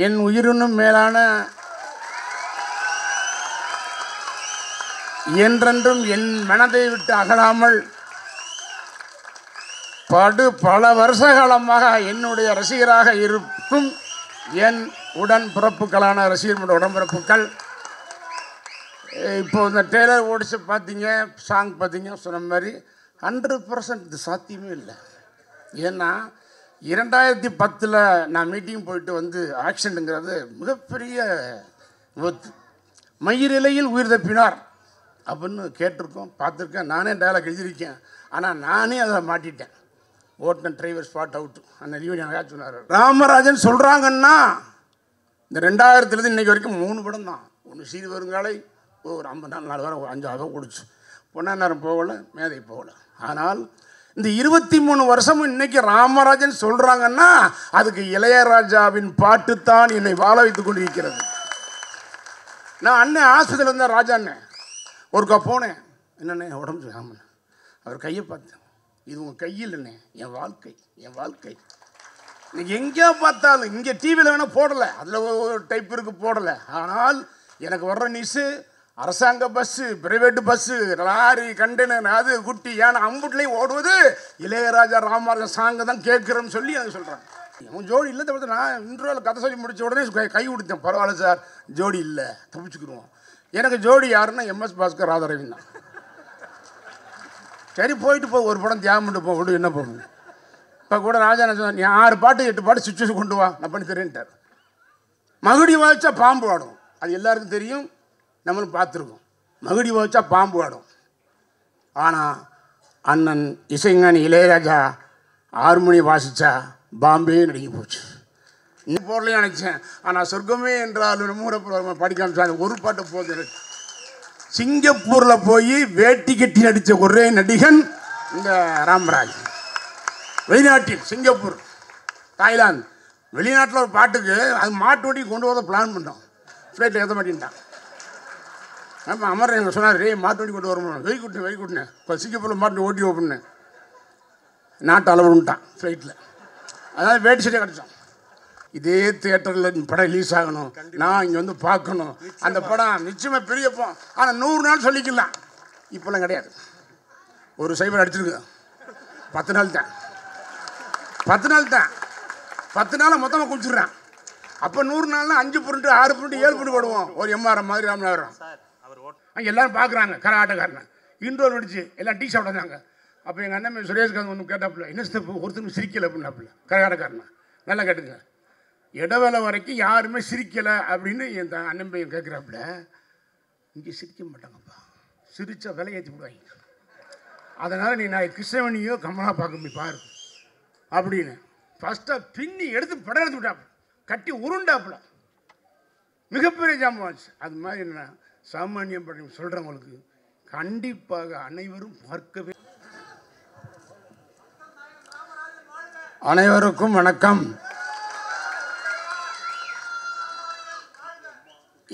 என் உயிரினும் மேலான என்றென்றும் என் மனதை விட்டு அகலாமல் பல வருஷ காலமாக என்னுடைய ரசிகராக இருக்கும் என் உடன் பிறப்புகளான ரசிகர் உடன்பிறப்புகள், இப்போ இந்த டெய்லர் ஓடிச்சு பார்த்தீங்க, சாங் பார்த்தீங்க, சொன்ன மாதிரி 100% இது சாத்தியமே இல்லை. ஏன்னா 2010 நான் மீட்டிங் போயிட்டு வந்து ஆக்சிடென்ட்டுங்கிறது மிகப்பெரிய விபத்து. மயிரிலையில் உயிர் தப்பினார் அப்படின்னு கேட்டிருக்கோம், பார்த்துருக்கேன், நானே டயலாக் எழுதியிருக்கேன். ஆனால் நானே அதை மாட்டிட்டேன். ஓட்டுன டிரைவர் ஸ்பாட் அவுட். அந்த ரியூனியன் சொன்னார். ராமராஜன் சொல்கிறாங்கன்னா இந்த 2000 இன்னைக்கு வரைக்கும் 3 படம் தான். ஒன்று சீரி வருங்காலை, ஒரு 54 வாரம் 5 ஆகம் கொடுச்சு. பொன்னாநேரம் போகலை, மேதை போகலை. ஆனால் இந்த 23 வருஷமும் இன்னைக்கு ராமராஜன் சொல்கிறாங்கன்னா அதுக்கு இளையராஜாவின் பாட்டு தான் என்னை வாழ வைத்துக் கொண்டிருக்கிறது. நான் அண்ணன் ஆஸ்பத்திரியில் இருந்தேன், ராஜா அண்ணன் ஒருக்கா போனேன். என்னண்ணே உடம்பு ஆமாண்ணே. அவர் கையை பார்த்தேன். இது உங்கள் கையில் என்ன, என் வாழ்க்கை, என் வாழ்க்கை. இன்னைக்கு எங்கேயா பார்த்தாலும், இங்கே டிவியில் வேணால் போடலை, அதில் ஒரு டைப் இருக்குது போடலை. ஆனால் எனக்கு வர்ற நியூஸு அரசாங்க bus, private bus, lorry, container, அது குட்டி ஏன்னா அம்புட்லேயும் ஓடுவது இளையராஜா ராமராஜன் சாங்கை தான் கேட்குறேன்னு சொல்லி எனக்கு சொல்கிறாங்க. உன் ஜோடி இல்லை தவிர்த்து நான் இன்ட்ரோவில் கதை சொல்லி முடித்த உடனே கை கொடுத்தேன். பரவாயில்ல சார், ஜோடி இல்லை, தப்பிச்சுக்கிடுவோம். எனக்கு ஜோடி யாருன்னா எம்எஸ் பாஸ்கர், ராதாரவின் தான். சரி போயிட்டு போ, ஒரு படம் தியாகம் பண்ணிட்டு போ, விடு, என்ன போகணும். இப்போ கூட ராஜா என்ன சொன்னார், நீ 6 பாட்டு 8 பாட்டு சுச்சுவேஷன் கொண்டு வா, நான் பண்ணி தரேன்ட்டார். மகுடி வாய்ச்சா பாம்பு ஆடும், அது எல்லாருக்கும் தெரியும், நம்மளும் பார்த்துருக்கோம். மகுடி வாய்ச்சா பாம்பு ஆடும். ஆனால் அண்ணன் இசைஞானி இளையராஜா 6 மணி வாசித்தா பாம்பே நடுங்கி போச்சு. இன்னும் போடலையும் நினச்சேன். ஆனால் சொர்க்கமே என்றாலும் மூடப்பட படிக்காம ஒரு பாட்டு போகுது எனக்கு. சிங்கப்பூரில் போய் வேட்டி கட்டி நடித்த ஒரே நடிகன் இந்த ராமராஜ். வெளிநாட்டில் சிங்கப்பூர், தாய்லாந்து, வெளிநாட்டில் ஒரு பாட்டுக்கு அது மாட்டு வண்டி கொண்டு வர பிளான் பண்ணோம். ஃப்ளைட்டில் ஏற்ற மாட்டேன்ட்டான். ஆமாம், அமர் எங்கள் சொன்னார், மாட்டு வண்டி கொண்டு வரணும், வெறிக்குட்டினேன். இப்போ சிங்கப்பூரில் மாட்டு ஓட்டி ஓப்பண்ணேன், நாட்டு அளவுன்ட்டான் ஃப்ளைட்டில். அதாவது வேட்டி சட்டை கிடச்சோம். இதே தியேட்டரில் படம் ரிலீஸ் ஆகணும், நான் இங்கே வந்து பார்க்கணும். அந்த படம் நிச்சயமாக பெரியப்போம். ஆனால் 100 நாள் சொல்லிக்கலாம். இப்போல்லாம் கிடையாது. ஒரு சைபர் அடிச்சிருக்கு, 10 நாள் தான், 10 நாள் தான், 10 நாளை மொத்தமாக குடிச்சிடுறான். அப்போ 100 நாள்னா 5 புரிண்டு 6 புரிண்டு 7 புரிண்டு போடுவோம். ஒரு எம்ஆர்எம் மாதிரி ராமநாதபுரம் அங்கே எல்லோரும் பார்க்குறாங்க. கரகாட்டக்காரனை இன்ட்ரோல் அடிச்சு எல்லாம் டீ சாப்பிட்றாங்க. அப்போ எங்கள் அண்ணன் சுரேஷ்காந்த் ஒன்று கேட்டாப்புல, என்ன ஒருத்தரும் சிரிக்கலை அப்படின்னாப்புல. கரகாட்டக்காரனை நல்லா கேட்டுங்க, இடவேளை வரைக்கும் யாருமே சிரிக்கலை அப்படின்னு என் அண்ணன் பையன் கேட்குறாப்புல. இங்கே சிரிக்க மாட்டாங்கப்பா, சிரித்தா விலை ஏற்றி விடுவாங்க. அதனால் நீ நான் கிருஷ்ணவணியோ கமலா பார்க்க போய் பாரு அப்படின்னு ஃபஸ்ட்டாக பின்னி எடுத்து படம் எடுத்து விட்டாப்புல, கட்டி உருண்டாப்புல. மிகப்பெரிய ஜாமாச்சு. அது மாதிரி என்ன சாமானியம் பண்ணி சொல்கிறவங்களுக்கு கண்டிப்பாக அனைவரும் பார்க்கவே. அனைவருக்கும் வணக்கம்.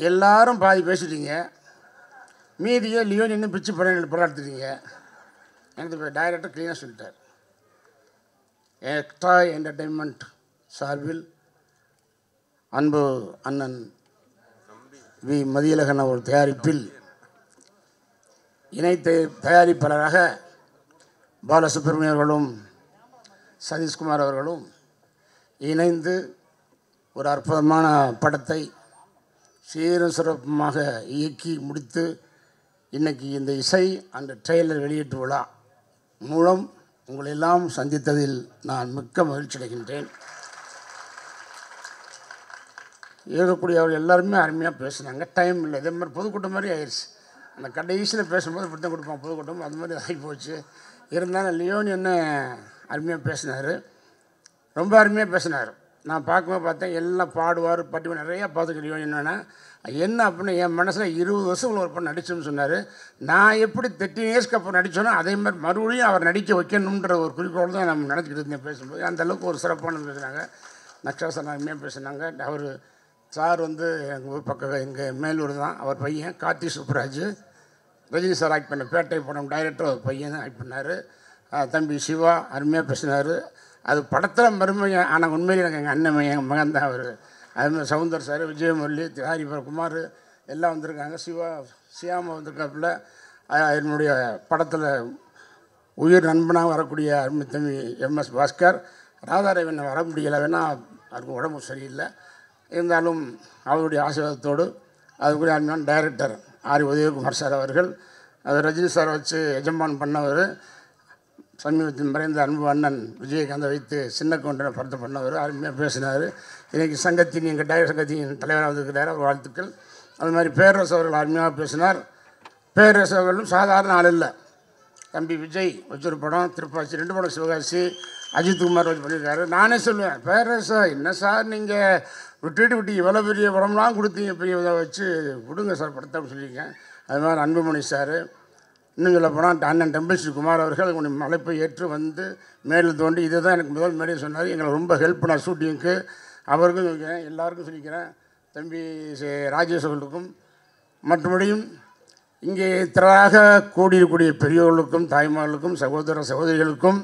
எல்லாரும் பாதி பேசிட்டீங்க, மீதியை லியோன் இன்னும் பிச்சு படம் எடுத்துட்டீங்க. எனக்கு டைரக்டர் க்ளீனாக சொல்லிட்டார். எக்ஸ்ட்ரா என்டர்டெயின்மெண்ட் சார்பில் அன்பு அண்ணன் வி மதியழகன் அவர் தயாரிப்பில் இணைத்த தயாரிப்பாளராக பாலசுப்ரமணியம் அவர்களும் சதீஷ்குமார் அவர்களும் இணைந்து ஒரு அற்புதமான படத்தை சீரும் சிறப்புமாக இயக்கி முடித்து இன்றைக்கி இந்த இசை அந்த ட்ரெய்லர் வெளியீட்டு விழா மூலம் உங்களெல்லாம் சந்தித்ததில் நான் மிக்க மகிழ்ச்சி அடைகின்றேன். இருக்கக்கூடியவர்கள் எல்லாருமே அருமையாக பேசுனாங்க. டைம் இல்லை, இதே மாதிரி பொதுக்கூட்டம் மாதிரி ஆயிடுச்சு. அந்த கடைசியில் பேசும்போது இப்படி தான் கொடுப்பான் பொதுக்கூட்டம், அது மாதிரி ஆகி போச்சு. இருந்தாலும் லியோன் என்ன அருமையாக பேசினார், ரொம்ப அருமையாக பேசினார். நான் பார்க்கும்போது பார்த்தேன், எல்லாம் பாடுவார், பட்டி நிறையா பார்த்துக்க. லியோன் என்னென்னா என்ன அப்படின்னு என் மனசில் 20 வருஷம் ஒரு படம் நடிச்சோன்னு சொன்னார். நான் எப்படி 13 இயர்ஸ்க்கு அப்புறம் நடித்தோன்னோ அதே மாதிரி மறுபடியும் அவர் நடிக்க வைக்கணுன்ற ஒரு குறிக்கோள் தான் நம்ம நினச்சிக்கிட்டு இருந்தேன் பேசும்போது. அந்தளவுக்கு ஒரு சிறப்பானது பேசுனாங்க. நக்ஷாசன் அருமையாக பேசினாங்க. அவர் சார் வந்து எங்கள் ஊர் பக்கம் எங்கள் மேலூர் தான். அவர் பையன் கார்த்தி சுப்ராஜ், ரஜினி சார் ஆக்ட் பண்ண பேட்டை படம் டைரக்டர் அவர் பையன் தான் ஆக்ட் பண்ணார். தம்பி சிவா அருமையாக பேசினார். அது படத்தில் மருமையாக, ஆனால் உண்மையில் எனக்கு எங்கள் அண்ணன் எங்கள் மகன் தான் அவர். அதுமாதிரி சவுந்தர் சார், விஜயமுரளி, தியாரி குமார் எல்லாம் வந்திருக்காங்க. சியாமா வந்திருக்காப்புல. என்னுடைய படத்தில் உயிர் நண்பனாக வரக்கூடிய அருமைத்தம்பி MS பாஸ்கர். ராதாரவன் வர முடியலை, வேணால் அவருக்கு உடம்பு சரியில்லை. இருந்தாலும் அவருடைய ஆசீர்வாதத்தோடு அதுக்குரிய அருமையான டைரக்டர் ஆர் உதயகுமார் சார் அவர்கள், அது ரஜினி சார் வச்சு எஜமான் பண்ணவர். சமீபத்தில் மறைந்த அன்பு அண்ணன் விஜயகாந்தை வைத்து சின்ன கவுண்டனை படத்தை பண்ணவர், அருமையாக பேசினார். இன்றைக்கி சங்கத்தின் எங்கள் டைரக்டர் சங்கத்தின் தலைவராக வந்திருக்கிறார், அவர் வாழ்த்துக்கள். அது மாதிரி பேரரசு அவர்கள் அருமையாக பேசினார். பேரரசு அவர்களும் சாதாரண ஆள் இல்லை. தம்பி விஜய் வச்சொரு படம், திருப்பாச்சி 2 படம், சிவகாசி, அஜித்குமார் வச்சு பண்ணியிருக்காரு. நானே சொல்லுவேன், பேரரசா என்ன சார் நீங்கள் விட்டு இவ்வளோ பெரிய படம்லாம் கொடுத்தீங்க, பெரிய இதை வச்சு கொடுங்க சார் படத்தை அப்படின்னு சொல்லியிருக்கேன். அது மாதிரி அன்புமணி சார், இன்னும் சொல்ல போனால் அண்ணன் டெம்பிள் ஸ்ரீ குமார் அவர்கள் உங்களுடைய அழைப்பை ஏற்று வந்து மேலில் தோண்டி இதை தான் எனக்கு முதல் மேலே சொன்னார். எங்களை ரொம்ப ஹெல்ப் பண்ணார் ஷூட்டிங்க்கு. அவருக்கும் சொல்லிக்கிறேன், எல்லாருக்கும் சொல்லிக்கிறேன், தம்பி ராஜேஷ் அவர்களுக்கும். மற்றபடியும் இங்கே திரளாக கூடியிருக்கூடிய பெரியவர்களுக்கும் தாய்மார்களுக்கும் சகோதர சகோதரிகளுக்கும்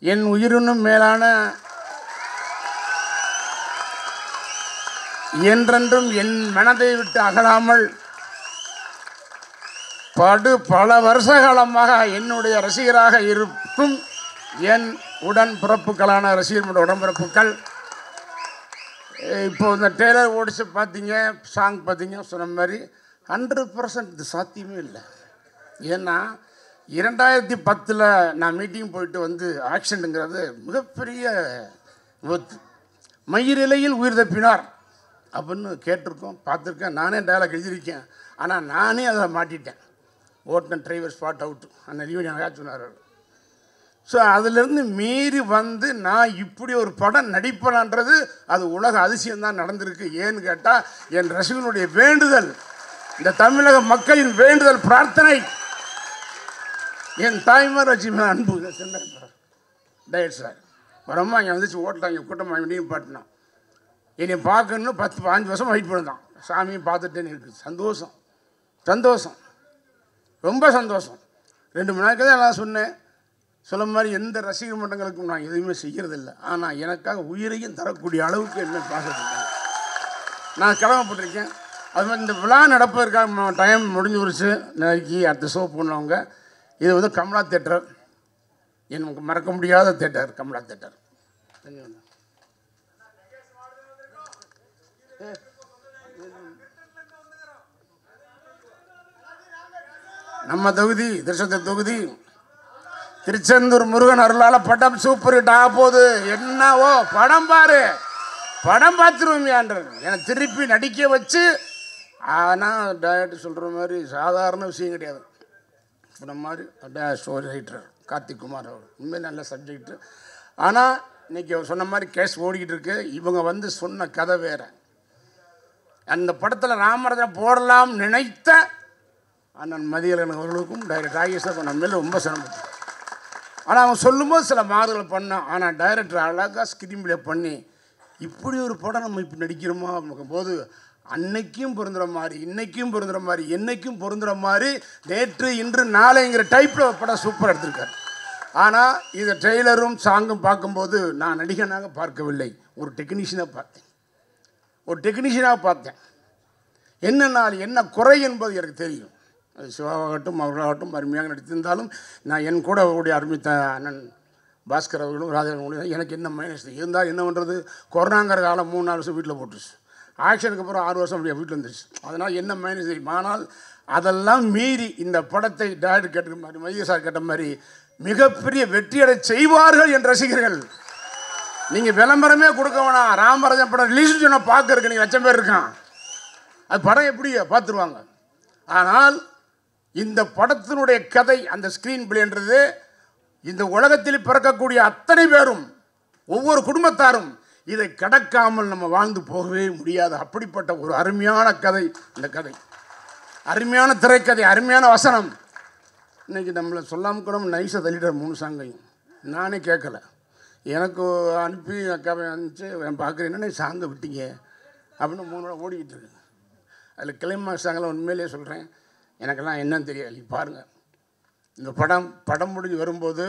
என் உயிரினும் மேலான என்றென்றும் என் மனதை விட்டு அகலாமல் பல வருஷ காலமாக என்னுடைய ரசிகராக இருக்கும் என் உடன் பிறப்புகளான ரசிகர்களுடைய உடன்பிறப்புகள். இப்போ இந்த டெய்லர் ஓடிச்சு பார்த்தீங்க, சாங் பார்த்தீங்க, சொன்ன மாதிரி 100% இது சாத்தியமே இல்லை. ஏன்னா 2010 நான் மீட்டிங் போயிட்டு வந்து ஆக்சிடென்ட்டுங்கிறது மிகப்பெரிய விபத்து. மயிரிலையில் உயிர் தப்பினார் அப்படின்னு கேட்டிருக்கோம், பார்த்துருக்கேன், நானே டயலாக் எழுதியிருக்கேன். ஆனால் நானே அதில் மாட்டிட்டேன். ஓட்டுநர் டிரைவர் ஸ்பாட் அவுட் அந்த லீவ் எனக்கு சொன்னார். ஸோ அதிலிருந்து மீறி வந்து நான் இப்படி ஒரு படம் நடிப்பேன்ன்றது அது உலக அதிசயம்தான் நடந்திருக்கு. ஏன்னு கேட்டால் என் ரசிகனுடைய வேண்டுதல், இந்த தமிழக மக்களின் வேண்டுதல், பிரார்த்தனை, என் தாய்மார் வச்சு அன்பு சின்ன டயட் சார் வரமா இங்கே வந்துச்சு ஓட்டலாம் கூட்டமாக வேண்டியும் பாட்டினான். என்னை பார்க்கணுன்னு 10-15 வருஷம் வெயிட் பண்ணுதான். சாமியை பார்த்துட்டேன்னு இருக்குது. சந்தோஷம், சந்தோஷம், ரொம்ப சந்தோஷம். 2 மணி நேரத்துக்கு தான் நான் சொன்னேன். சொல்ல மாதிரி எந்த ரசிகர் மன்றங்களுக்கும் நான் எதுவுமே செய்கிறதில்லை. ஆனால் எனக்காக உயிரையும் தரக்கூடிய அளவுக்கு என்ன பார்த்துருக்கேன், நான் கடமைப்பட்டிருக்கேன். அது மாதிரி இந்த விழா நடப்பதற்காக டைம் முடிஞ்சு போச்சு. நாளைக்கு அடுத்த ஷோ பண்ணுவாங்க. இது வந்து கமலா தேட்டர், எனக்கு மறக்க முடியாத தேட்டர் கமலா தேட்டர். நம்ம தொகுதி திருச்செந்தூர் தொகுதி, திருச்செந்தூர் முருகன் அருளால் படம் சூப்பர் ஹிட் ஆக போகுது. என்னவோ படம் பாரு, படம் பார்த்துருவோம்யான்றது என்னை திருப்பி நடிக்க வச்சு. ஆனால் டைரக்டர் சொல்கிற மாதிரி சாதாரண விஷயம் கிடையாது. இந்த மாதிரி ஸ்டோரி ரைட்டர் கார்த்திக் குமார் அவர் உண்மையாக நல்ல சப்ஜெக்டு. ஆனால் இன்றைக்கி அவர் சொன்ன மாதிரி கேஸ் ஓடிக்கிட்டு இருக்கு. இவங்க வந்து சொன்ன கதை வேறு. அந்த படத்தில் ராமராஜன் போடலாம் நினைத்த அண்ணன் மதியழகன் அவர்களுக்கும் டைரக்டர் ராகேஷ் நம்ம மேலே ரொம்ப சிரமப்பட்டு. ஆனால் அவன் சொல்லும்போது சில மாறுதலை பண்ணான். ஆனால் டைரக்டர் அழகாக ஸ்கிரீன் ப்ளே பண்ணி இப்படி ஒரு படம் நம்ம இப்போ நடிக்கிறோமா போது அன்னைக்கும் பொருந்துகிற மாதிரி, இன்றைக்கும் பொருந்துகிற மாதிரி, என்னைக்கும் பொருந்துகிற மாதிரி, நேற்று இன்று நாளைங்கிற டைப்பில் படம் சூப்பராக எடுத்திருக்காரு. ஆனால் இதை ட்ரெய்லரும் சாங்கும் பார்க்கும்போது நான் நடிகனாக பார்க்கவில்லை, ஒரு டெக்னீஷியனாக பார்த்தேன். என்ன குறை என்பது எனக்கு தெரியும். அது சிவாவாகட்டும் அவர்களாகட்டும் அருமையாக நடித்திருந்தாலும் நான் என் கூட அவருடைய அருமைத்த அண்ணன் பாஸ்கர் அவர்களும் ராஜாவும் எனக்கு என்ன மைனஸ் இருந்தால் என்ன பண்ணுறது. கொரோனாங்கிற காலம் 3-4 வருஷம் வீட்டில் போட்டுருச்சு. ஆக்ஷனுக்கு அப்புறம் 6 வருஷம் அப்படியே வீட்டில் வந்துருச்சு. அதனால் என்ன மைனஸ் தெரியும். ஆனால் அதெல்லாம் மீறி இந்த படத்தை டைரக்டர் கேட்ட மாதிரி, மைய சார் கேட்ட மாதிரி மிகப்பெரிய வெற்றியடை செய்வார்கள் என் ரசிகர்கள். நீங்கள் விளம்பரமே கொடுக்க வேணாம். ராமராஜன் படம் ரிலீஸ் சொன்னால் பார்க்கறதுக்கு நீங்கள் 1,00,000 பேர் இருக்கான். அது படம் எப்படி பார்த்துருவாங்க. ஆனால் இந்த படத்தினுடைய கதை, அந்த ஸ்க்ரீன் பிளேன்றது இந்த உலகத்தில் பிறக்கக்கூடிய அத்தனை பேரும், ஒவ்வொரு குடும்பத்தாரும் இதை கடக்காமல் நம்ம வாழ்ந்து போகவே முடியாது. அப்படிப்பட்ட ஒரு அருமையான கதை இந்த கதை, அருமையான திரைக்கதை, அருமையான வசனம். இன்றைக்கி நம்மளை சொல்லாமல் கூட நைஸாக தள்ளிட்டார் 3 சாங்கையும். நானே கேட்கல, எனக்கு அனுப்பி அக்காவை அனுப்பிச்சு பார்க்குறேன், என்னென்ன சாங்கை விட்டீங்க அப்படின்னு 3 நாள் ஓடிக்கிட்டு இருக்கு. அதில் கிளைமாக்ஸ் சாங்கெல்லாம் உண்மையிலே சொல்கிறேன், எனக்கெல்லாம் என்னன்னு தெரியாது. பாருங்கள், இந்த படம் முடிஞ்சு வரும்போது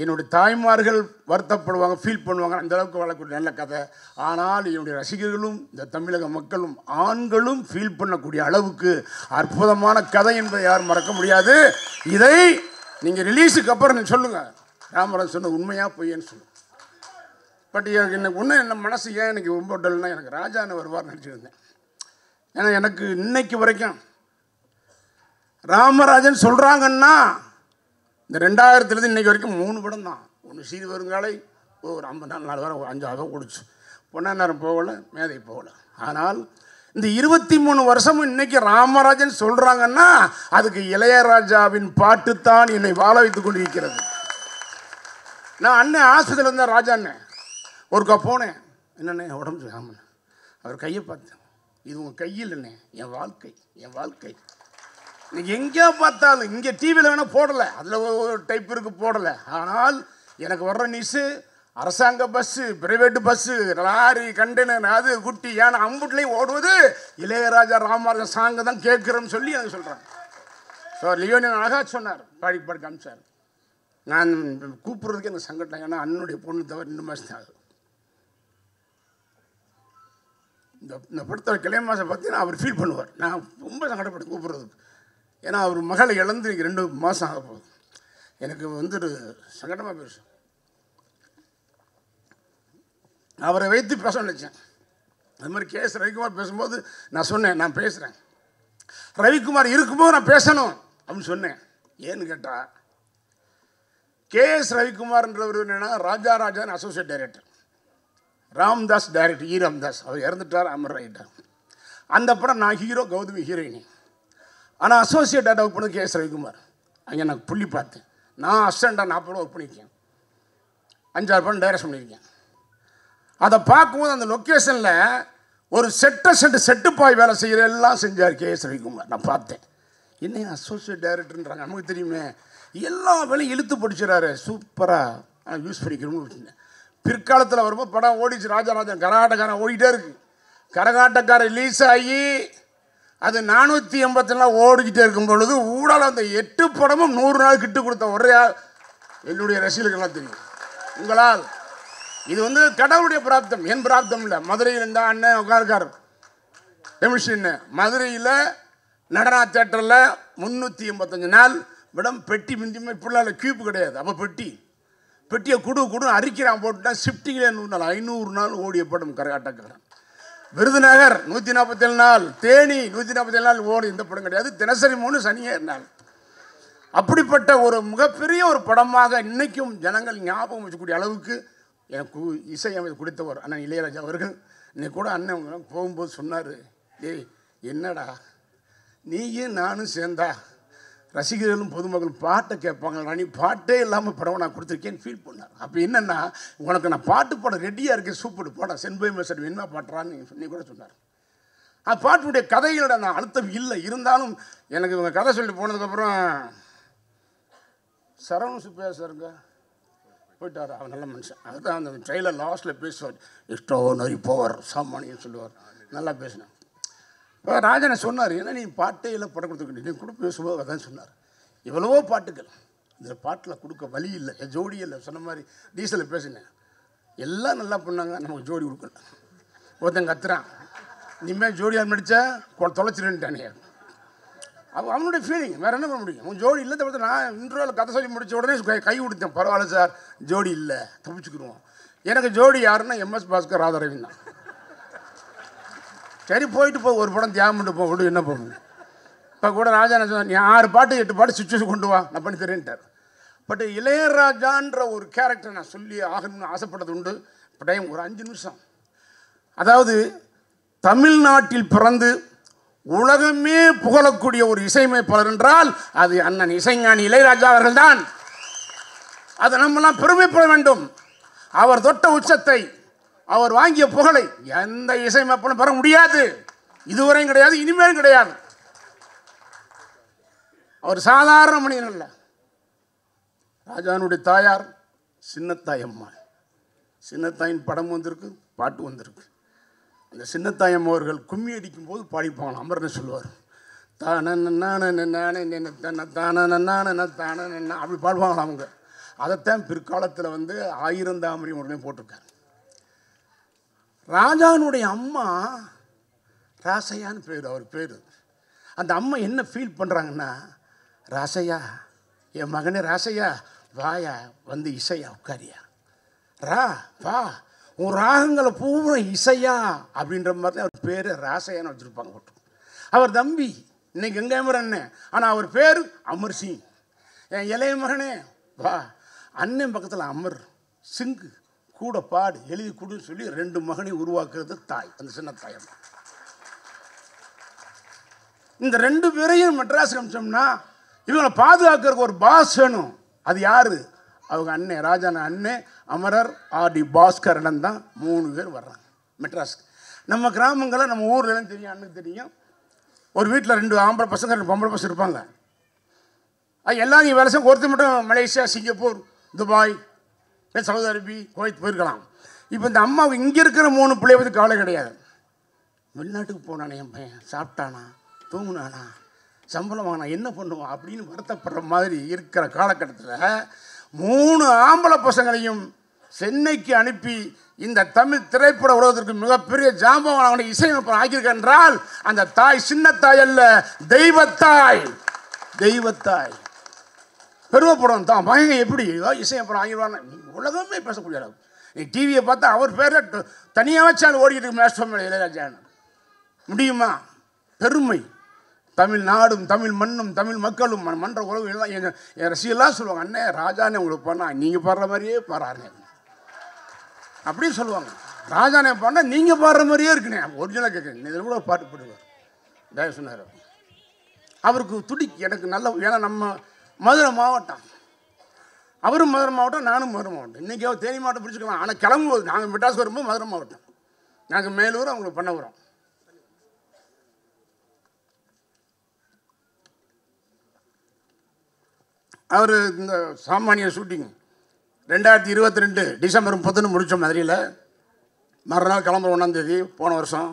என்னுடைய தாய்மார்கள் வருத்தப்படுவாங்க, ஃபீல் பண்ணுவாங்க, அந்த அளவுக்கு வாழக்கூடிய நல்ல கதை. ஆனால் என்னுடைய ரசிகர்களும் இந்த தமிழக மக்களும் ஆண்களும் ஃபீல் பண்ணக்கூடிய அளவுக்கு அற்புதமான கதை என்பதை யாரும் மறக்க முடியாது. இதை நீங்கள் ரிலீஸுக்கு அப்புறம் நீங்கள் சொல்லுங்கள், ராமராஜ் சொன்ன உண்மையாக பொய்யன்னு சொல்லுங்கள். பட் எனக்கு ஒன்றும் என்ன மனசு ஏன் எனக்கு ரொம்ப டல்னா, எனக்கு ராஜான்னு வருவார் நினச்சிருந்தேன். ஏன்னா எனக்கு இன்னைக்கு வரைக்கும் ராமராஜன் சொல்கிறாங்கன்னா இந்த 2000 இன்றைக்கி வரைக்கும் 3 படம் தான். ஒன்று சீரி வருங்காலை, ஒரு 54 வாரம் 5 ஓடிச்சு. பொன்னாநேரம் போகலை, மேதை போகலை. ஆனால் இந்த 23 வருஷமும் இன்னைக்கு ராமராஜன் சொல்கிறாங்கன்னா அதுக்கு இளையராஜாவின் பாட்டு தான் என்னை வாழ வைத்து கொண்டு இருக்கிறது. நான் அண்ணன் ஆஸ்பத்திரியில் இருந்தேன், ராஜா அண்ணன் ஒருக்கா போனேன். என்னண்ணே உடம்பு ஆமாண்ணே. அவர் கையை பார்த்தேன், இது உங்கள் கையில் என்ன, என் வாழ்க்கை, என் வாழ்க்கை. இன்னைக்கு எங்கே பார்த்தாலும், இங்கே டிவியில் வேணால் போடலை, அதில் ஒரு டைப் இருக்குது போடலை. ஆனால் எனக்கு வர்ற நியூஸு அரசாங்க bus, private bus, lorry, container, அது குட்டி ஏன்னா அம்புட்லேயும் ஓடுவது இளையராஜா ராமராஜன் சாங்கை தான் கேட்குறேன்னு சொல்லி எனக்கு சொல்கிறாங்க. ஸோ லியோனியன் அழகாக சொன்னார், பாடி பாடி காமிச்சார். நான் கூப்பிட்றதுக்கு எனக்கு சங்கடம், ஏன்னா அண்ணனுடைய பொண்ணு தவிர 2 மாதம் ஆகுது. இந்த படத்தோட கிளைமாசம் பார்த்தீங்கன்னா அவர் ஃபீல் பண்ணுவார். நான் ரொம்ப சங்கடப்பட்டு கூப்பிட்றதுக்கு, ஏன்னா அவர் மகளை இழந்து 2 மாதம் ஆக போகுது. எனக்கு வந்துட்டு சங்கடமாக பேசு. அவரை வைத்து பேச நினச்சேன். அது மாதிரி கேஎஸ் ரவிக்குமார் பேசும்போது நான் சொன்னேன், நான் பேசுகிறேன், ரவிக்குமார் இருக்கும்போது நான் பேசணும் அப்படின்னு சொன்னேன். ஏன்னு கேட்டால் கேஎஸ் ரவிக்குமார்ன்றவர் என்னென்னா Rajarajan associate director, Ramdas director, Ramdas அவர் இறந்துட்டார், அமர் ரைட்டர். அந்த படம் நான் ஹீரோ, கௌதமி ஹீரோயினி. ஆனால் அசோசியேட் டைரக்டர் ஒர்க் பண்ணது கேஎஸ் ரவிக்குமார். அங்கே நான் புள்ளி பார்த்தேன். நான் அசிஸ்டண்டாக 40 படம் ஒர்க் பண்ணியிருக்கேன், 5-6 படம் டைரக்ஷன் பண்ணியிருக்கேன். அதை பார்க்கும்போது அந்த லொக்கேஷனில் ஒரு செட்டு பாய் வேலை செய்கிற எல்லாம் செஞ்சார் கேஎஸ் ரவிக்குமார். நான் பார்த்தேன், என்ன அசோசியேட் டைரக்டர்ன்றாங்க, நமக்கு தெரியுமே, எல்லா வேலையும் இழுத்து படிச்சுறாரு, சூப்பராக யூஸ் பண்ணிக்கணும்னு வச்சுருந்தேன். பிற்காலத்தில் வரும்போது படம் ஓடிச்சு, ராஜாராஜன் கரகாட்டக்காரன் ஓடிட்டே இருக்கு. கரகாட்டக்காரன் ரிலீஸ் ஆகி அது 484 ஓடிக்கிட்டே இருக்கும் பொழுது ஊடால அந்த 8 படமும் 100 நாள் கிட்டு கொடுத்த ஒரே என்னுடைய ரசிகர்கள்லாம் தெரியும். உங்களால் இது வந்து கடவுளுடைய பிராப்தம், என் பிராப்தம் இல்லை. மதுரையில் இருந்தால் அண்ணன் உட்கார்கார் டெமிஷன், மதுரையில் நடனா தேட்டரில் 385 நாள் விடம் பெட்டி மிந்தியுமே இப்படிலாம் கியூப் கிடையாது. அப்போ பெட்டியை குடு அரிக்கிறான் போட்டுட்டான். ஷிஃப்டிங்கில் 500 நாள் ஓடிய படம் கரகாட்டக்காரன். விருதுநகர் 147 நாள், தேனி 147 நாள் ஓடி இந்த படம் கிடையாது. தினசரி 3 சனியே நாள். அப்படிப்பட்ட ஒரு மிகப்பெரிய ஒரு படமாக இன்னைக்கும் ஜனங்கள் ஞாபகம் வச்சக்கூடிய அளவுக்கு எனக்கு இசையமைத்து கொடுத்தவர் அண்ணன் இளையராஜா அவர்கள். இன்னைக்கு கூட அண்ணன் போகும்போது சொன்னார், டேய் என்னடா நீயும் நானும் சேர்ந்தா ரசிகர்களும் பொதுமக்களும் பாட்டை கேட்பாங்க, நீ பாட்டே இல்லாமல் படம் நான் கொடுத்துருக்கேன்னு ஃபீல் பண்ணார். அப்போ என்னென்னா, உனக்கு நான் பாட்டு பாட ரெடியாக இருக்கேன், சூப்பர் பாடம் சென்பை மெசட் என்ன பாட்டுறான்னு நீ கூட சொன்னார். அந்த பாட்டுடைய கதைகளோட நான் அழுத்தம் இல்லை, இருந்தாலும் எனக்கு இவங்க கதை சொல்லி போனதுக்கப்புறம் சரவண சுப்பையா சாருங்க போயிட்டார், அவன் நல்ல மனுஷன். அதுதான் அந்த ட்ரெயிலர் லாஸ்ட்டில் பேசுவார், எக்ஸ்ட்ரானரி பவர் சாமானின்னு சொல்லுவார், நல்லா பேசினேன். இப்போ ராஜனை சொன்னார், ஏன்னா நீ பாட்டே இல்லை படம் கொடுத்துக்கிட்டு நீ கூட பேசும்போது அதான் சொன்னார். எவ்வளவோ பாட்டுகள் இந்த பாட்டில் கொடுக்க வழி இல்லை, ஜோடி இல்லை. சொன்ன மாதிரி டீசலில் பேசினேன், எல்லாம் நல்லா பண்ணாங்க, நமக்கு ஜோடி கொடுக்கல. ஒருத்தன் கத்துறான், இனிமேல் ஜோடியால் நடித்தா தொலைச்சிருன்ட்டானே. அவனுடைய ஃபீலிங், வேறு என்ன பண்ண முடியும்? உன் ஜோடி இல்லை தவிர்த்து நான் இன்ட்ரோவில் கதை சொல்லி முடித்த உடனே கை கொடுத்தேன், பரவாயில்ல சார் ஜோடி இல்லை தப்பிச்சுக்கிடுவோம். எனக்கு ஜோடி யாருன்னா எம்எஸ் பாஸ்கர், ராதாரவின் தான். சரி போயிட்டு போ, ஒரு படம் தியாகம் பண்ணிட்டு விடு, என்ன போகும். இப்போ கூட ராஜா என்ன சொன்னார், நீ 6 பாட்டு 8 பாட்டு சுச்சுவேஷன் கொண்டு வா, நான் பண்ணி தரேன்ட்டார். பட் இளையராஜான்ற ஒரு கேரக்டர் நான் சொல்லி ஆகணும்னு ஆசைப்பட்டது உண்டு. இப்போ டைம் ஒரு 5 நிமிஷம். அதாவது தமிழ்நாட்டில் பிறந்து உலகமே புகழக்கூடிய ஒரு இசையமைப்பாளர் என்றால் அது அண்ணன் இசைஞானி இளையராஜா அவர்கள் தான். அதை நம்மெல்லாம் பெருமைப்பட வேண்டும். அவர் தொட்ட உச்சத்தை, அவர் வாங்கிய புகழை எந்த இசையமைப்பாளரும் பெற முடியாது, இதுவரையும் கிடையாது, இனிமேலும் கிடையாது. அவர் சாதாரண மனிதன் அல்ல. ராஜானுடைய தாயார் சின்னத்தாயம்மா, சின்னத்தாயின் படம் வந்திருக்கு, பாட்டு வந்திருக்கு. அந்த சின்னத்தாயம் அவர்கள் கும்மி அடிக்கும் போது பாடிப்பாங்க, அமர்னு சொல்லுவார், தான தான தான அப்படி பாடுவாங்களாம் அவங்க. அதைத்தான் பிற்காலத்தில் வந்து 1000 தாமரை உடனே போட்டிருக்காரு. ராஜானுடைய அம்மா ராசையான்னு பேர், அவர் பேர். அந்த அம்மா என்ன ஃபீல் பண்ணுறாங்கன்னா, ராசையா, என் மகனே ராசையா, வாயா வந்து இசையா உட்காரியா, வா உன் ராகங்களை பூரா இசையா அப்படின்ற மாதிரி தான் அவர் பேர் ராசையான்னு வச்சுருப்பாங்க போட்டு. அவர் தம்பி இன்னைக்கு கங்கைமர் அண்ணன், ஆனால் அவர் பேர் அமர் சிங். என் இளைய மகனே வா, அண்ணன் பக்கத்தில் அமர் சிங்கு கூட பாடு எழுதி கொடுன்னு சொல்லி 2 மகனையும் உருவாக்குறது தாய், அந்த சின்ன தாய். இந்த 2 பேரையும் மெட்ராஸுக்கு அனுப்பிச்சோம்னா இவங்களை பாதுகாக்கிறதுக்கு ஒரு பாஸ் வேணும். அது யாரு? அவங்க அண்ணன், ராஜான அண்ணன் அமரர் ஆர்.டி. பாஸ்கரன் தான் 3 பேர் வர்றாங்க மெட்ராஸுக்கு. நம்ம கிராமங்களில் நம்ம ஊர்லாம் தெரியும், அண்ணனுக்கு தெரியும், ஒரு வீட்டில் 2 ஆம்பளை பசங்க 2 பொம்பளை பசங்க இருப்பாங்க. அது எல்லாரும் வேலை செய்ய, ஒருத்தர் மட்டும் Malaysia, Singapore, Dubai, Saudi Arabia, Kuwait போயிருக்கலாம். இப்போ இந்த அம்மாவுக்கு இங்கே இருக்கிற 3 பிள்ளைய பற்றி கவலை கிடையாது. வெளிநாட்டுக்கு போனானே என் பையன், சாப்பிட்டானா, தூங்குனானா, சம்பளம் வாங்கினா, என்ன பண்ணுவான் அப்படின்னு வருத்தப்படுற மாதிரி இருக்கிற காலகட்டத்தில் 3 ஆம்பளை பசங்களையும் சென்னைக்கு அனுப்பி இந்த தமிழ் திரைப்பட உலகத்திற்கு மிகப்பெரிய ஜாம்பவான இசையமைப்பாளர் ஆக்கியிருக்க என்றால் அந்த தாய் சின்ன தாய் அல்ல, தெய்வத்தாய். தெய்வத்தாய் பெருமைப்படும். தான் பயங்க எப்படி இசையமைப்பாளர் ஆகிடுவாங்க, உலகமே பேசக்கூடிய அளவு. நீ டிவியை பார்த்தா அவர் பேரை தனியாக வச்சாலும் ஓடிக்கிட்டு மேஸ்டர் மேலே இளையராஜான்னு முடியுமா? பெருமை. தமிழ்நாடும் தமிழ் மண்ணும் தமிழ் மக்களும் மன்ற உறவு எல்லாம் என் ரசிகெல்லாம் சொல்லுவாங்க, அண்ணே ராஜானே உங்களுக்கு பண்ணால் நீங்கள் பாடுற மாதிரியே பாடுறாருண்ணே அப்படின்னு சொல்லுவாங்க. ராஜானே பாடினா நீங்கள் பாடுற மாதிரியே இருக்குண்ணே, ஒரிஜினலாக கேட்குறேன், இதில் கூட பாட்டு போடுவார் தயவு சொன்னார். அவருக்கு துடிக்கு எனக்கு நல்ல, ஏன்னா நம்ம மதுரை மாவட்டம், அவரும் மதுரை மாவட்டம், நானும் மதுரை மாவட்டம். இன்றைக்கி அவர் தேனி மாவட்டம் பிடிச்சிக்கலாம், ஆனால் கிளம்பும்போது நாங்கள் மெட்ராஸ் வரும்போது மதுரை மாவட்டம், நாங்கள் மேலூர், அவங்களுக்கு பண்ண. அவர் இந்த சாமானிய ஷூட்டிங் 2022 டிசம்பர் 30 முடித்தோம் மதுரையில். மறுநாள் கிளம்புற 1ஆம் தேதி போன வருஷம்.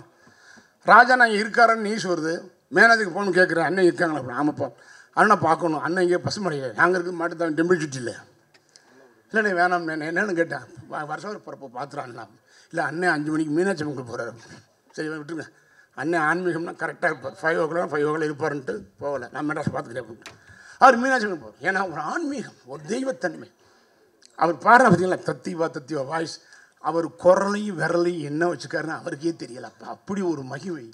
ராஜா நாங்கள் இருக்காரன்னு நியூஸ் வருது. மேனேஜருக்கு ஃபோன் கேட்குறேன், அண்ணன் இருக்காங்களா? அப்படி ஆமாப்பா, அண்ணன் பார்க்கணும். அண்ணன் இங்கே பசுமடையில் நாங்கள் இருக்குது மாட்டுத்தான் டெம்பிள் சிட்டியில். இல்லைண்ணே வேணாம், நான் என்னென்னு கேட்டேன், வருஷம் பிறப்போ பார்த்துறாண்ணா. இல்லை அண்ணன் 5 மணிக்கு மீனாட்சி அம்மனுக்கு போகிறாரு. சரி விட்டுருங்க, அண்ணன் ஆன்மீகம்னா கரெக்டாக இருப்பார், 5 o'clock 5 o'clock இருப்பாருன்ட்டு போகலை. நான் மெட்ராஸ் பார்த்துக்கிறேன் அப்படின்ட்டு அவர் மீனாட்சி அம்மன் போவார். ஏன்னா ஒரு ஆன்மீகம், ஒரு தெய்வத்தன்மை. அவர் பாடுற பார்த்தீங்களா, தத்திவா வாய்ஸ். அவர் குரலையும் விரலையும் என்ன வச்சுக்காருன்னு அவருக்கே தெரியல. அப்படி ஒரு மகிமை.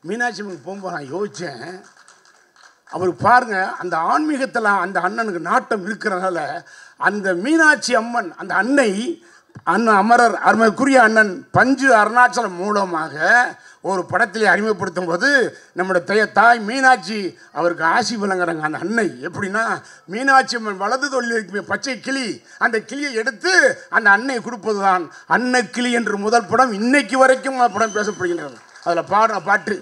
மீனாட்சி அம்மனுக்கு போகும்போது நான் யோசித்தேன், அவர் பாருங்க அந்த ஆன்மீகத்தில் அந்த அண்ணனுக்கு நாட்டம் இருக்கிறனால அந்த மீனாட்சி அம்மன், அந்த அன்னை, அண்ணன் அமரர் அருமைக்குரிய அண்ணன் பஞ்சு அருணாச்சலம் மூலமாக ஒரு படத்திலே அறிமுகப்படுத்தும் போது நம்முடைய தாய் மீனாட்சி அவருக்கு ஆசி வழங்குறாங்க. அந்த அன்னை எப்படின்னா, மீனாட்சி அம்மன் வலது தொழில் பச்சை கிளி, அந்த கிளியை எடுத்து அந்த அன்னையை கொடுப்பது தான் அன்னை கிளி என்று முதல் படம். இன்னைக்கு வரைக்கும் படம் பேசப்படுகின்றது. அதில் பாடுற பாட்டு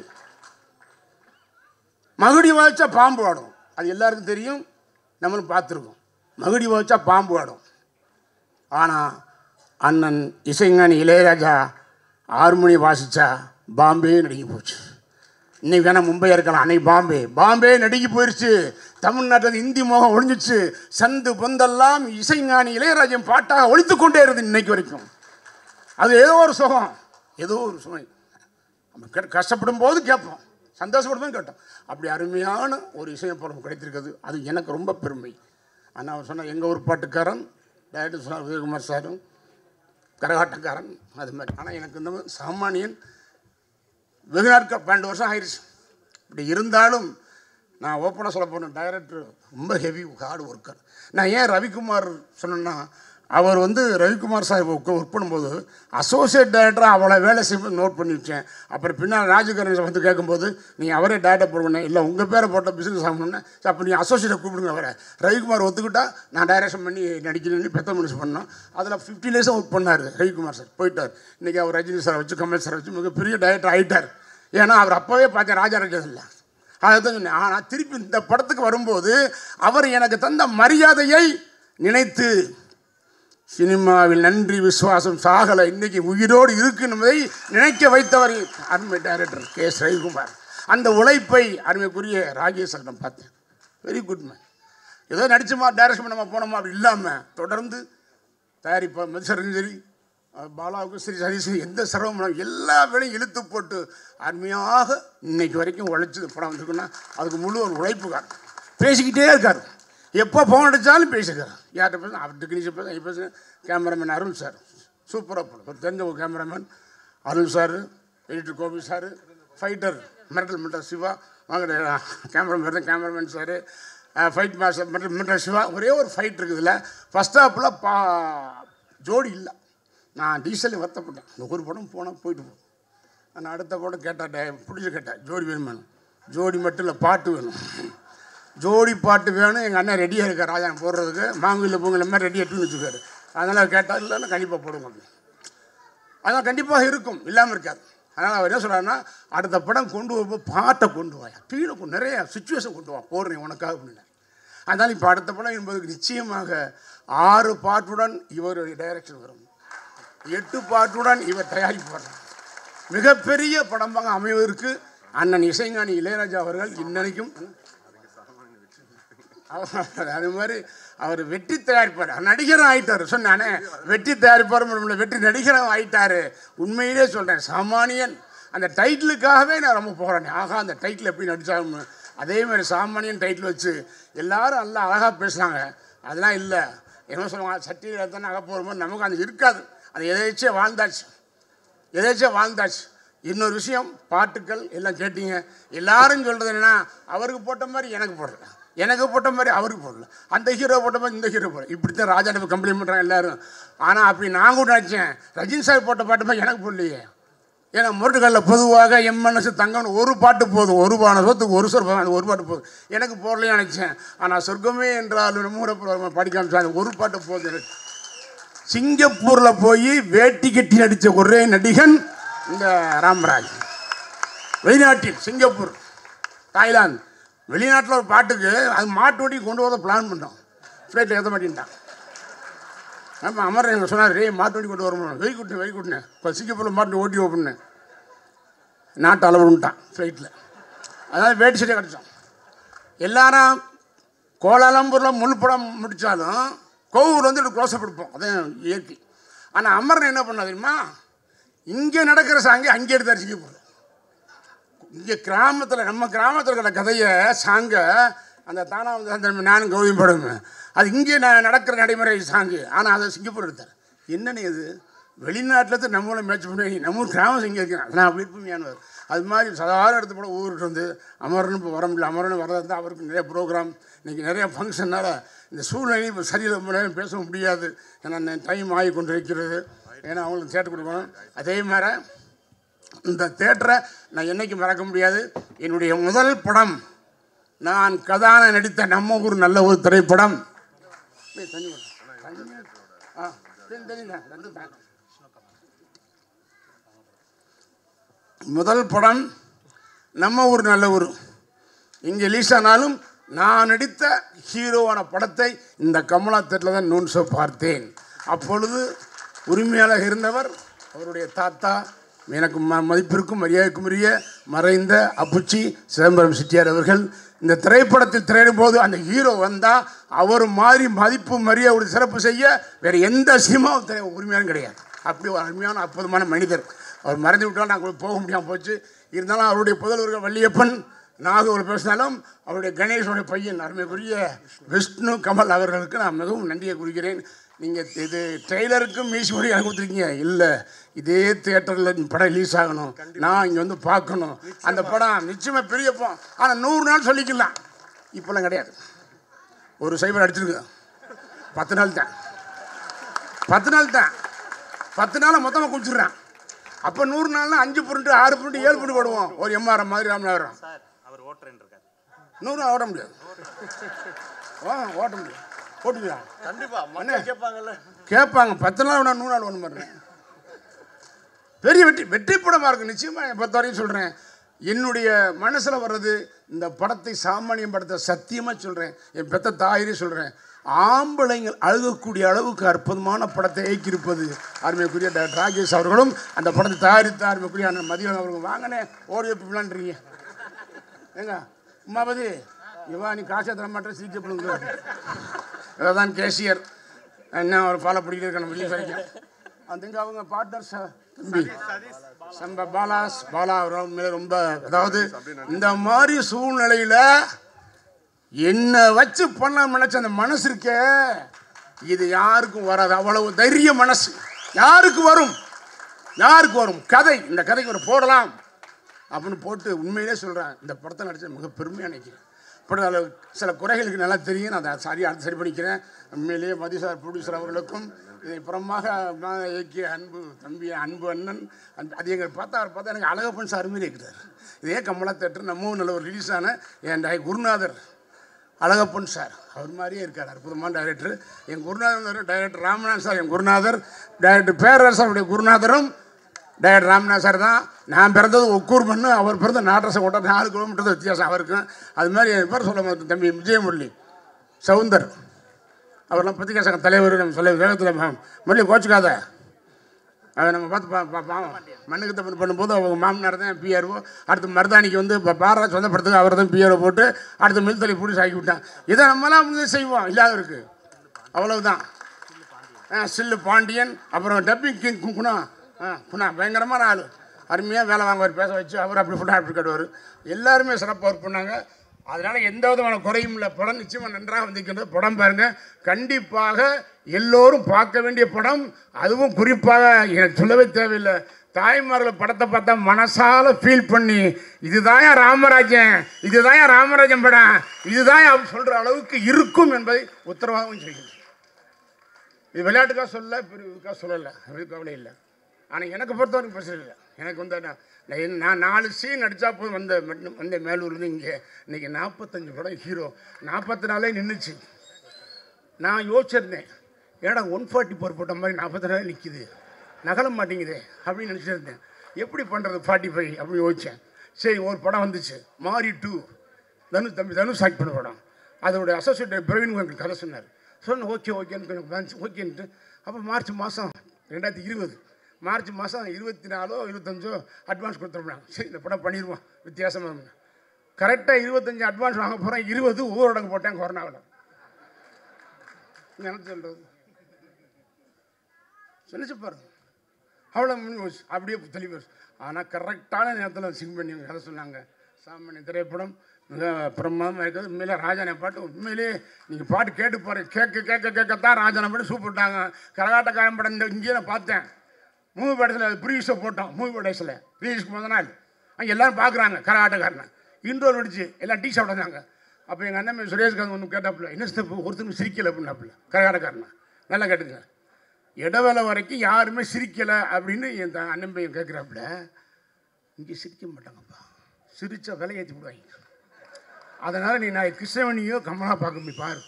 மகுடி வாய்ச்சா பாம்பு ஆடும், அது எல்லாருக்கும் தெரியும், நம்மளும் பார்த்துருக்கோம். மகுடி வாய்ச்சா பாம்பு ஆடும். ஆனால் அண்ணன் இசைஞானி இளையராஜா ஹார்மோனி வாசித்தா பாம்பே நடுங்கி போச்சு. இன்னைக்கு வேணால் மும்பையாக இருக்கலாம், அன்னைக்கு பாம்பே நடுங்கி போயிடுச்சு. தமிழ்நாட்டில் இந்தி மோகம் ஒழிஞ்சிச்சு. சந்து பொந்தெல்லாம் இசைஞானி இளையராஜன் பாட்டாக ஒழித்து கொண்டே இருக்குது இன்னைக்கு வரைக்கும். அது ஏதோ ஒரு சுகம், ஏதோ ஒரு சுமை. நம்ம கஷ்டப்படும் போது கேட்போம், சந்தோஷப்படும் போது கேட்டோம். அப்படி அருமையான ஒரு இசையமைப்பாளர் கிடைத்திருக்குது, அது எனக்கு ரொம்ப பெருமை. ஆனால் அவர் சொன்னால் எங்கள் ஊர் பாட்டுக்காரன் டைரக்டர் சொன்னார் உதயகுமார் சாரும், கரகாட்டக்காரன் அது மாதிரி. ஆனால் எனக்கு இந்த சாமானியன் வெகு நாட்கள் 12 வருஷம் ஆயிடுச்சு. இப்படி இருந்தாலும் நான் ஓப்பனாக சொல்ல போனேன், டைரக்டர் ரொம்ப ஹெவி ஹார்டு ஒர்க்கர். நான் ஏன் ரவிக்குமார் சொன்னேன்னா, அவர் ரவிக்குமார் சார் ஒர்க் பண்ணும்போது அசோசியேட் டைரக்டராக அவ்வளோ வேலை செய்யும்போது நோட் பண்ணி வச்சேன். அப்புறம் பின்னால் ராஜகரன் கேட்கும்போது நீங்கள் அவரே டைரக்டர் போடுவேன், இல்லை உங்கள் பேரை போட்ட பிஸ்னஸ் ஆகணுன்னு. அப்போ நீங்கள் அசோசியேட்டை கூப்பிடுங்க அவரை. ரவிக்குமார் ஒத்துக்கிட்டா நான் டைரக்ஷன் பண்ணி நடிக்கணும்னு பெத்த மனுஷன் பண்ணோம். அதில் 15 days ஒர்க் பண்ணார் ரவிக்குமார் சார், போயிட்டார். இன்றைக்கி அவர் ரஜினி சாரை வச்சு, கமல் சாரை வச்சு மிகப்பெரிய டைரக்டர் ஆகிட்டார். ஏன்னா அவர் அப்போவே பார்த்தேன் ராஜா இல்லை, அதை தான் சொன்னேன். ஆனால் திருப்பி இந்த படத்துக்கு வரும்போது அவர் எனக்கு தந்த மரியாதையை நினைத்து, சினிமாவில் நன்றி விசுவாசம் சாகலை, இன்னைக்கு உயிரோடு இருக்கு என்பதை நினைக்க வைத்தவர் அருமை டைரக்டர் கே.எஸ். ரவிக்குமார். அந்த உழைப்பை அருமைக்குரிய ராஜேஷ் நான் பார்த்தேன். Very good man. ஏதோ நடிச்சுமா டைரக்ஷன் பண்ணமா போனோமா அப்படி இல்லாமல் தொடர்ந்து தயாரிப்பா மதிசரும் சரி பாலாவுக்கும் சரி சரி எந்த சிரமம் எல்லா வேலையும் இழுத்து போட்டு அருமையாக இன்னைக்கு வரைக்கும் உழைச்சி படம் வந்துருக்குன்னா அதுக்கு முழு ஒரு உழைப்பு காரணம். பேசிக்கிட்டே இருக்கார், எப்போ ஃபோன் அடித்தாலும் பேசிக்கிறார். யார்கிட்ட பேச அவர் டெக்னீஷியன் பேச பேசுகிறேன். கேமராமேன் அருள் சார் சூப்பராக போடும், ஒரு தெரிஞ்ச ஒரு cameraman Arul sir, editor Gopi sir, fighter Mirattal Siva, வாங்க கேமராமேன் சார், ஃபைட் மாஸ்டர் மிரட்டல் சிவா. ஒரே ஒரு ஃபைட் இருக்குதுல்ல, ஃபஸ்ட் ஹாப்பில் ஜோடி இல்லை. நான் டீசல் வருத்தப்பட்டேன், இந்த ஒரு படம் போனால் போயிட்டு போகும். நான் அடுத்த படம் கேட்டேன், பிடிச்சி கேட்டேன் ஜோடி வேணும். ஜோடி மட்டும் இல்லை, பாட்டு வேணும், ஜோடி பாட்டு வேணும். எங்கள் அண்ணன் ரெடியாக இருக்கார் ராஜான் போடுறதுக்கு, மாங்குயில் பூங்குல மாதிரி ரெடியாக எடுத்துன்னு வச்சுருக்காரு. அதனால் கேட்டால் இல்லைன்னா கண்டிப்பாக போடுவோம் அப்படி. அதனால் கண்டிப்பாக இருக்கும், இல்லாமல் இருக்காது. அதனால் அவர் என்ன சொல்கிறாருன்னா, அடுத்த படம் கொண்டு வரும்போது பாட்டை கொண்டு வாயா, கீழே நிறைய சுச்சுவேஷன் கொண்டு வா, போடுறேன் உனக்காக அப்படின்னு. அதனால் இப்போ அடுத்த படம் என்பதுக்கு நிச்சயமாக 6 பாட்டுடன் இவருடைய டைரக்ஷன் வரும், 8 பாட்டுடன் இவர் தயாரிப்பார். மிகப்பெரிய படமாக அமைவதற்கு அண்ணன் இசைஞானி இளையராஜா அவர்கள் இன்னைக்கும் அது மாதிரி அவர் வெற்றி தயாரிப்பார், நடிகரும் ஆகிட்டார். சொன்னானே வெற்றி தயாரிப்பார், வெற்றி நடிகரும் ஆகிட்டார். உண்மையிலே சொல்கிறேன், சாமானியன் அந்த டைட்டிலுக்காகவே நான் ரொம்ப போகிறேன். ஆகா அந்த டைட்டில் எப்படி நடித்தாங்க, அதே மாதிரி சாமானியன் டைட்டில் வச்சு எல்லாரும் நல்லா அழகாக பேசுகிறாங்க. அதெல்லாம் இல்லை, என்ன சொல்லுவாங்க, சட்டியில் தானே அக போகும்போது நமக்கு அது இருக்காது. அது எதேச்சியாக வாழ்ந்தாச்சு. இன்னொரு விஷயம், பாட்டுக்கள் எல்லாம் கேட்டீங்க. எல்லாரும் சொல்கிறது என்னென்னா, அவருக்கு போட்ட மாதிரி எனக்கு போடல, எனக்கு போட்ட மாதிரி அவருக்கு போடல, அந்த ஹீரோ போட்ட மாதிரி இந்த ஹீரோ போடல, இப்படி தான் ராஜாட்ட கம்ப்ளைண்ட் பண்ணுறாங்க எல்லோரும். ஆனால் அப்படி நான் கூட நினச்சேன், ரஜினி சார் போட்ட பாட்டு மாதிரி எனக்கு போடலையே. ஏன்னா முரட்டுகளில் பொதுவாக எம் மனசு தங்கம்னு ஒரு பாட்டு போதும், ஒரு பான சொத்துக்கு ஒரு சொல் அந்த ஒரு பாட்டு போதும், எனக்கு போடலையே நினச்சேன். ஆனால் சொர்க்கமே என்றாலும் மூடப்பட படிக்காம ஒரு பாட்டு போதும் எனக்கு. சிங்கப்பூரில் போய் வேட்டி கட்டி நடித்த ஒரே நடிகன் இந்த ராமராஜ். வெளிநாட்டில் சிங்கப்பூர், தாய்லாந்து, வெளிநாட்டில் ஒரு பாட்டுக்கு அது மாட்டு வண்டி கொண்டு வர பிளான் பண்ணோம், ஃப்ளைட்டில் ஏற்ற மாட்டேன்ட்டான். ஆமாம், அமர் எங்கள் சொன்னார், மாட்டு வண்டி கொண்டு வரணும், வெயிக்கூட்டினேன் இப்போ சிங்கப்பூரில் மாட்டு ஓட்டி ஓப்பண்ணேன், நாட்டு அளவுன்ட்டான் ஃப்ளைட்டில். அதனால் வேட்டி சட்டை கிடச்சோம். எல்லாரும் கோலாலம்பூரில் முழு படம் முடித்தாலும் கோவூர் வந்து க்ளோஸப் எடுப்போம், அதான் இயற்கை. ஆனால் அமரன் என்ன பண்ணா தெரியுமா, இங்கே நடக்கிற சாங்கை அங்கே எடுத்தார் சிங்கப்பூர். இங்கே கிராமத்தில், நம்ம கிராமத்தில் இருக்கிற கதையை சாங்கை அந்த தானா வந்து நானும் கௌதம் படம் அது இங்கே நடக்கிற நடைமுறை சாங்கு, ஆனால் அதை சிங்கப்பூர் எடுத்தார். என்னென்ன இது, வெளிநாட்டில் நம்மளை மேட்ச் பண்ணி நம்ம ஊர் கிராமம் இங்கே இருக்கிறேன், நான் அப்படி இருப்பேன். அது மாதிரி சாதாரண எடுத்து போட ஊருக்கு வந்து அமரன் இப்போ வர முடியல, அமரன் வரது அவருக்கு நிறைய ப்ரோக்ராம், இன்றைக்கி நிறைய ஃபங்க்ஷனால் இந்த சூழ்நிலை இப்போ சரியில்லை, பேச முடியாது. ஏன்னா டைம் ஆகி கொண்டு இருக்கிறது, ஏன்னா அவங்களுக்கு தேட்டர் கொடுக்கணும். அதே மாதிரி இந்த தேட்டரை நான் என்றைக்கும் மறக்க முடியாது. என்னுடைய முதல் படம், நான் கதான நடித்த நம்ம ஊர் நல்ல ஒரு திரைப்படம். முதல் படம் நம்ம ஊர் நல்ல ஊர். இங்கே ரிலீஸ் ஆனாலும் நான் நடித்த ஹீரோவான படத்தை இந்த கமலா தேட்டரில் தான் நூன் ஷோ பார்த்தேன். அப்பொழுது உரிமையாளர் இருந்தவர் அவருடைய தாத்தா, எனக்கு மதிப்பிற்கும் மரியாதைக்குரிய மறைந்த அப்புச்சி சிதம்பரம் செட்டியார் அவர்கள். இந்த திரைப்படத்தில் திரையிடும் போது அந்த ஹீரோ வந்தால் அவர் மாதிரி மதிப்பு மரியாதை சிறப்பு செய்ய வேறு எந்த சினிமாவும் உரிமையாலும் கிடையாது. அப்படி ஒரு அருமையான அற்புதமான மனிதர். அவர் மறைந்து விட்டால் நாங்கள் போக முடியாமல் போச்சு. இருந்தாலும் அவருடைய புதல்வர்கள் வள்ளியப்பன் நாகூர் பேசினாலும் அவருடைய கணேஷனுடைய பையன் அருமைக்குரிய விஷ்ணு கமல் அவர்களுக்கு நான் மிகவும் நன்றியை குறிக்கிறேன். நீங்கள் இது ட்ரெய்லருக்கும் மீசி எனக்கு கொடுத்துருக்கீங்க. இல்லை, இதே தியேட்டரில் படம் ரிலீஸ் ஆகணும், நான் இங்கே வந்து பார்க்கணும். அந்த படம் நிச்சயமாக பெரிய படம். ஆனால் 100 நாள் சொல்லிக்கலாம், இப்போல்லாம் கிடையாது. ஒரு சைபர் அடிச்சிருக்கு, 10 நாள் தான், 10 நாளை மொத்தமாக குடிச்சிடுறான். அப்போ 100 நாள்னா 5 புரிண்டு 6 புரிண்டு 7 புரிண்டு போடுவோம். ஒரு எம்ஆர்எம் மாதிரி ராமநாதபுரம் 100 ஓட முடியாது, ஓட்ட முடியாது, போட்டுக்கலாம். கண்டிப்பாக கேட்பாங்க 10 நாள் வேணா 100 நாள் ஒன்று பண்ணுறேன். பெரிய வெற்றி படமாக இருக்குது நிச்சயமாக. பொறுத்த வரையும் சொல்கிறேன், என்னுடைய மனசில் வர்றது இந்த படத்தை சாமானியம் படத்தை சத்தியமாக சொல்கிறேன், என் பெத்த தாயிரே சொல்கிறேன், ஆம்பளைங்கள் அழுகக்கூடிய அளவுக்கு அற்புதமான படத்தை இயக்கியிருப்பது அருமைக்குரிய டாக்டர் ராகேஷ் அவர்களும் அந்த படத்தை தயாரித்த அருமைக்குரிய அண்ணன் மதியம் அவர்களும். வாங்கினே ஓடி வைப்பிலான்றீங்க ஏங்க உமாபதி இவா நீ காசை தர மாட்டேன் சிரிக்கப்படுங்க. அதான் கேஷியர் என்ன அவர் ஃபாலோ பண்ணிக்கிட்டு இருக்கான வெளியே வரைக்கும். அதுங்க அவங்க பார்ட்னர்ஸ் தம்பி சம்ப பாலா மேலே ரொம்ப, அதாவது இந்த மாதிரி சூழ்நிலையில் என்ன வச்சு பண்ண நினைச்ச அந்த மனசு இருக்க, இது யாருக்கும் வராது. அவ்வளவு தைரிய மனசு யாருக்கு வரும்? கதை, இந்த கதைக்கு ஒரு போடலாம் அப்படின்னு போட்டு உண்மையிலே சொல்கிறேன். இந்த படத்தை நடிச்ச மிக பெருமையாக நினைக்கிறேன். படத்தில் சில குறைகளுக்கு நல்லா தெரியும், நான் அதை சரி பண்ணிக்கிறேன். உண்மையிலேயே மதி சார் ப்ரொடியூசர் அவர்களுக்கும் இதை புறமாக இயக்கிய தம்பி அன்பு அண்ணன் அது எங்களை பார்த்தா எனக்கு அழகப்பன் சார் மாரி இருக்கிறார். இதே கமலா தேட்டர் நம்ம நல்ல ஒரு ரிலீஸ் ஆன என் குருநாதர் அழகப்பன் சார் அவர் மாதிரியே இருக்கார். அற்புதமான டைரக்டர். என் குருநாதர் டைரக்டர் ராமநாதன் சார், என் குருநாதர் டைரக்டர் பேரரசருடைய குருநாதரும் டைரக்டர் ராமநாதன் சார் தான். நான் பிறந்தது ஒக்கூர் மண்ணு, அவர் பிறந்த நாட்டரசை கொண்ட 4 கிலோமீட்டர் வித்தியாசம் அவருக்கும். அது மாதிரி என் பேர் சொல்ல மாட்டேன் தம்பி விஜயமுரளி சவுந்தர், அவரெல்லாம் பத்திரிகை சங்க தலைவர். நம்ம சொல்ல வேகத்தில் முரளி கோச்சுக்காத, அதை நம்ம பார்த்து மண்ணுக்கு தப்பு பண்ணும்போது அவங்க மாமனார் தான் பிஆர்ஓ. அடுத்து மருதாணிக்கு வந்து பாரா சொந்தப்படுத்துக்கு அவர் தான் பிஆர்ஓ போட்டு அடுத்து மில்தலை பிடிச்சி ஆக்கி விட்டான். இதை நம்மளாம் செய்வோம், இல்லாத இருக்குது அவ்வளவுதான். சில்லு பாண்டியன், அப்புறம் டப்பிங் கிங் குணா பயங்கரமான ஆள், அருமையாக வேலை வாங்குவார், பேச வச்சு அவர் அப்படி ஃபுட்டாக அப்படி கட்டுவார். எல்லாருமே சிறப்பாக ஒர்க் பண்ணாங்க. அதனால் எந்த விதமான குறையும் இல்லை. படம் நிச்சயமாக நன்றாக வந்திருக்கின்றது. படம் பாருங்கள், கண்டிப்பாக எல்லோரும் பார்க்க வேண்டிய படம். அதுவும் குறிப்பாக எனக்கு சொல்லவே தேவையில்லை, தாய்மார்கள் படத்தை பார்த்தா மனசால ஃபீல் பண்ணி இதுதான் ராமராஜன் படம், இதுதான் சொல்கிற அளவுக்கு இருக்கும் என்பதை உத்தரவாதம் செய்கிறேன். இது விளையாட்டுக்காக சொல்ல, பெரியதுக்காக சொல்லலை, கவலை இல்லை. ஆனால் எனக்கு பொறுத்தவரைக்கும் பிரச்சனை இல்லை. எனக்கு வந்து நான் 4 சீன் நடித்தா போதும். வந்த மேலூர்லேருந்து இங்கே இன்றைக்கி 45 படம் ஹீரோ, 44 நின்றுச்சு. நான் யோசிச்சிருந்தேன், ஏடா 144 போட்ட மாதிரி 44 நிற்கிது, நகல மாட்டேங்குது அப்படின்னு நினச்சிருந்தேன். எப்படி பண்ணுறது 45 அப்படின்னு யோசித்தேன். சரி, ஒரு படம் வந்துச்சு, மாரி 2, தனுஷ் ஆக்ட் பண்ண படம். அதோடைய அசோசியேட் பிரவீன் எங்களுக்கு கதை சொன்னார். ஓகேன்னு கொஞ்சம் ஓகேன்ட்டு அப்போ மார்ச் மாதம் 2020 மார்ச் மாதம் 24 25 அட்வான்ஸ் கொடுத்துருப்பாங்க. சரி, இந்த படம் பண்ணிடுவோம் வித்தியாசமாக. கரெக்டாக 25 அட்வான்ஸ் வாங்க போகிறேன், 20 ஊரடங்கு போட்டேன் கொரோனாவில். என்ன சொல்கிறது சொல்லிச்சு பாருங்க, அவ்வளோ முடிஞ்சு அப்படியே தெளிவு. ஆனால் கரெக்டான நேரத்தில் சிங் பண்ணி கதை சொன்னாங்க. சாமானிய திரைப்படம் மிக பிரமாதமாக இருக்குது. உண்மையிலே ராஜானை பாட்டு உண்மையிலே நீங்கள் பாட்டு கேட்டு பாருங்க, கேட்கத்தான் ராஜானை பாட்டு சூப்பிட்டாங்க. கரகாட்டக்காரன் படம் இங்கேயே நான் பார்த்தேன். மூவி படத்தில் ப்ரீவியூஸை போட்டோம். மூவி படத்தில் ப்ரீவியூஸ்க்கு முதல் நாள் அங்கே எல்லோரும் பார்க்குறாங்க கரகாட்டக்காரனை. இன்டோர் அடிச்சு எல்லாம் டீ ஷர்ட் வந்தாங்க. அப்போ எங்கள் அண்ணன் சுரேஷ்காந்த் ஒன்று கேட்டாப்புல, என்ன ஒருத்தருக்கு சிரிக்கலை அப்படின்னாப்புல கரகாட்டக்காரனை. நல்லா கேட்டுங்க, இடவேளை வரைக்கும் யாருமே சிரிக்கலை அப்படின்னு என் அண்ணன் பையன் கேட்குறாப்புல. இங்கே சிரிக்க மாட்டாங்கப்பா, சிரித்தா விலை ஏற்றி விடுவாங்க. அதனால் நீ நான் கிருஷ்ணவணியோ கமலா பார்க்க போய் பாரு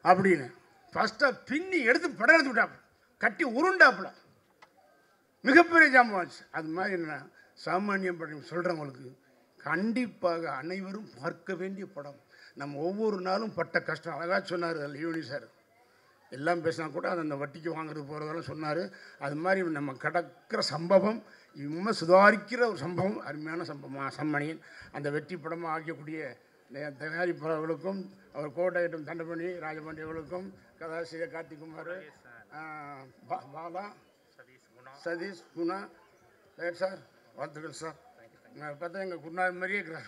அப்படின்னு ஃபஸ்ட்டாக பின்னி எடுத்து படம் எடுத்து விட்டாப்புல, கட்டி உருண்டாப்புல. மிகப்பெரிய ஜாமாச்சு. அது மாதிரி என்ன சாமானியம் படம் சொல்கிறவங்களுக்கு கண்டிப்பாக அனைவரும் பார்க்க வேண்டிய படம். நம்ம ஒவ்வொரு நாளும் பட்ட கஷ்டம் அழகாக சொன்னார் லியோனி சார். எல்லாம் பேசினா கூட அது அந்த வட்டிக்கு வாங்குறது போகிறதெல்லாம் சொன்னார். அது மாதிரி நம்ம கடக்கிற சம்பவம் இன்னும் சுதாரிக்கிற ஒரு சம்பவம், அருமையான சம்பவம். சம்மணியன் அந்த வெற்றி படமாக ஆக்கக்கூடிய தயாரிப்பாளர்களுக்கும் அவர் கோட்டையிட்டும் தண்டபணி ராஜபாண்டியவர்களுக்கும் கதாசிரியர் கார்த்திகுமார், பாலா, சதீஷ், குணா சார் வாழ்த்துக்கள் சார். பார்த்தா எங்கள் குருநாதர் மாதிரியே இருக்கிறார்.